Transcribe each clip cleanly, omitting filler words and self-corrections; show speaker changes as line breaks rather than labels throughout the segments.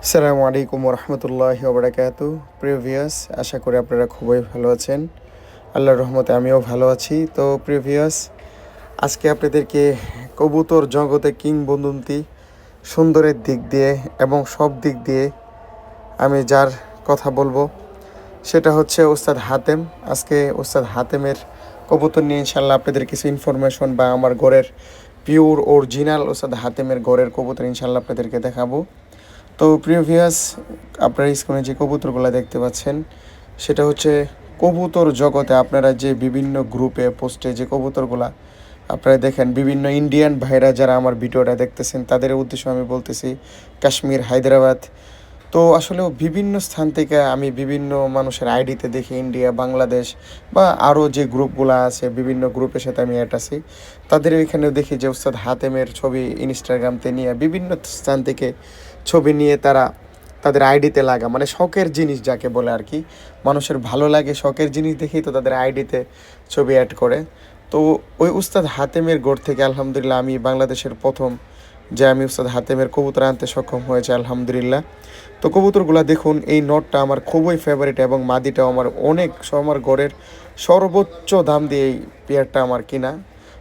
আসসালামু আলাইকুম রহমতুল্লাহি ওবরাকাতু। প্রিভিয়াস আশা করি আপনারা খুবই ভালো আছেন। আল্লাহর রহমতে আমিও ভালো আছি। তো প্রিভিয়াস আজকে আপনাদেরকে কবুতর জগতে কিংবদন্তি সুন্দরের দিক দিয়ে এবং সব দিক দিয়ে আমি যার কথা বলবো সেটা হচ্ছে ওস্তাদ হাতেম। আজকে ওস্তাদ হাতেমের কবুতর নিয়ে ইনশাল্লাহ আপনাদের কিছু ইনফরমেশন বা আমার ঘরের পিওর অরিজিনাল ওস্তাদ হাতেমের ঘরের কবুতর ইনশাল্লাহ আপনাদেরকে দেখাবো। তো প্রিভিয়াস আপনারা স্ক্রিনে যে কবুতরগুলো দেখতে পাচ্ছেন সেটা হচ্ছে কবুতর জগতে আপনারা যে বিভিন্ন গ্রুপে পোস্টে যে কবুতরগুলা আপনারা দেখেন, বিভিন্ন ইন্ডিয়ান ভাইরা যারা আমার ভিডিওটা দেখতেছেন তাদের উদ্দেশ্যে আমি বলতেছি কাশ্মীর, হায়দ্রাবাদ। তো আসলেও বিভিন্ন স্থান থেকে আমি বিভিন্ন মানুষের আইডিতে দেখি ইন্ডিয়া, বাংলাদেশ বা আরও যে গ্রুপগুলো আছে বিভিন্ন গ্রুপের সাথে আমি অ্যাড আছি। তাদের এখানেও দেখি যে উস্তাদ হাতেমের ছবি ইনস্টাগ্রামতে নিয়ে বিভিন্ন স্থান থেকে ছবি নিয়ে তারা তাদের আইডিতে লাগা, মানে শখের জিনিস যাকে বলে আর কি, মানুষের ভালো লাগে শখের জিনিস দেখেই তো তাদের আইডিতে ছবি অ্যাড করে। তো ওই উস্তাদ হাতেমের গোড় থেকে আলহামদুলিল্লাহ আমি বাংলাদেশের প্রথম যে আমি উস্তাদ হাতেমের কবুতর আনতে সক্ষম হয়েছে আলহামদুলিল্লাহ। তো কবুতরগুলো দেখুন, এই নটটা আমার খুবই ফেভারিট এবং মাদিটাও আমার আমার ঘরের সর্বোচ্চ দাম দিয়ে এই পেয়ারটা আমার কিনা।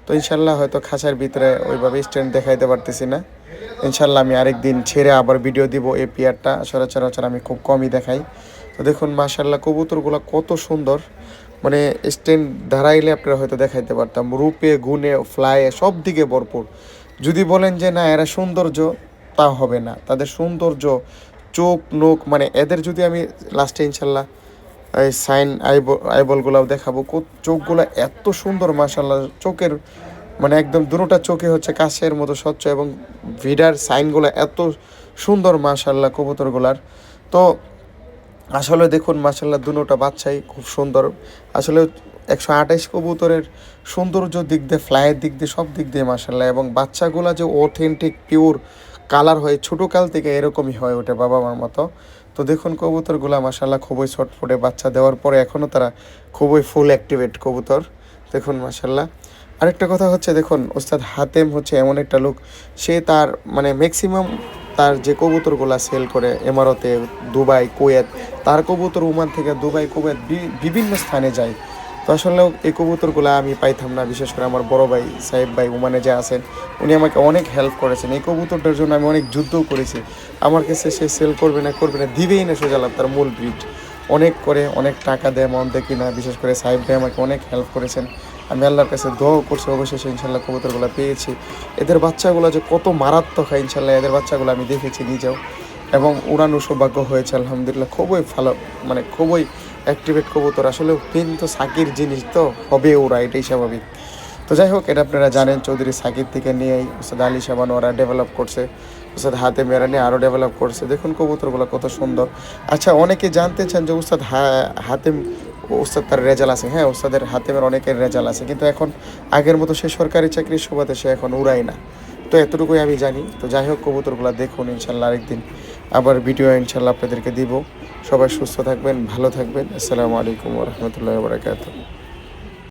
তো ইনশাল্লাহ হয়তো খাঁচার ভিতরে ওইভাবে স্ট্যান্ড দেখাইতে পারতেছি না, ইনশাল্লাহ আমি আরেকদিন ছেড়ে আবার ভিডিও দিব। এই পেয়ারটা সচরাচর আমি খুব কমই দেখাই। তো দেখুন মাশাল্লাহ কবুতরগুলো কত সুন্দর, মানে স্ট্যান্ড দাঁড়াইলে আপনারা হয়তো দেখাইতে পারতাম, রূপে গুণে ফ্লাইয়ে সব দিকে ভরপুর। যদি বলেন যে না এরা সৌন্দর্য, তা হবে না। তাদের সৌন্দর্য, চোখ নোখ, মানে এদের যদি আমি লাস্টে ইনশাল্লাহ এই সাইন আইবলগুলাও দেখাবো, চোখগুলো এত সুন্দর মাশাল্লাহ। চোখের মানে একদম দুটোটা চোখে হচ্ছে কাঁচের মতো স্বচ্ছ এবং ভিডার সাইনগুলো এত সুন্দর মাশাল্লাহ কবুতরগুলার। তো আসলে দেখুন মাশাল্লাহ দুটোটা বাচ্চাই খুব সুন্দর। আসলে 128 কবুতরের সৌন্দর্য দিক দিয়ে, ফ্লাইয়ের দিক দিয়ে, সব দিক দিয়ে মাশাল্লাহ। এবং বাচ্চাগুলা যে অথেন্টিক পিওর কালার হয়, ছোটো কাল থেকে এরকমই হয় ওঠে বাবা মার মতো। তো দেখুন কবুতরগুলা মাশাল্লাহ খুবই ছটফটে, বাচ্চা দেওয়ার পরে এখনও তারা খুবই ফুল অ্যাক্টিভেট কবুতর। দেখুন মাশাল্লাহ। আরেকটা কথা হচ্ছে দেখুন ওস্তাদ হাতেম হচ্ছে এমন একটা লোক, সে তার মানে ম্যাক্সিমাম তার যে কবুতরগুলা সেল করে এমারতে, দুবাই, কুয়েত, তার কবুতর ওমান থেকে দুবাই, কুয়েত বিভিন্ন স্থানে যায়। তো আসলেও এই কবুতরগুলো আমি পাইতাম না, বিশেষ করে আমার বড় ভাই সাহেব ভাই ওমানে যে আছেন উনি আমাকে অনেক হেল্প করেছেন। এই কবুতরটার জন্য আমি অনেক যুদ্ধও করেছি। আমার কাছে সে সেল করবে না দিবেই না সোজালাভ, তার মূল ব্রিড অনেক করে অনেক টাকা দেয় মন দেখি না। বিশেষ করে সাহেব ভাই আমাকে অনেক হেল্প করেছেন, আমি আল্লাহর কাছে দোয়াও করছি। অবশেষে ইনশাল্লাহ কবুতরগুলো পেয়েছি। এদের বাচ্চাগুলো যে কত মারাত্মক হয় ইনশাল্লাহ, এদের বাচ্চাগুলো আমি দেখেছি নিজেও এবং উড়ানো সৌভাগ্য হয়েছে আলহামদুলিল্লাহ। খুবই ভালো, মানে খুবই অ্যাক্টিভেট কবুতর। আসলে কিন্তু সাকির জিনিস তো হবে ওরা, এটাই স্বাভাবিক। তো যাই হোক, এটা আপনারা জানেন চৌধুরী সাকির থেকে নিয়েই উস্তাদ আলী সাবান ওরা ডেভেলপ করছে, উস্তাদ হাতেম এরা নিয়ে আরও ডেভেলপ করছে। দেখুন কবুতরগুলো কত সুন্দর। আচ্ছা, অনেকে জানতে চান যে উস্তাদ হাতেম উস্তাদ তার রেজাল্ট আছে। হ্যাঁ, উস্তাদের হাতেমের অনেকের রেজাল্ট আছে, কিন্তু এখন আগের মতো সে সরকারি চাকরির সুবাদে সে এখন উড়ায় না। তো এতটুকুই আমি জানি। তো যাই হোক, কবুতরগুলো দেখুন ইনশাল্লাহ আরেকদিন আবার ভিডিও ইনশাল্লাহ আপনাদেরকে দিব। সবাই সুস্থ থাকবেন, ভালো থাকবেন। আসসালামু আলাইকুম রহমতুল্লাহ বরকাত।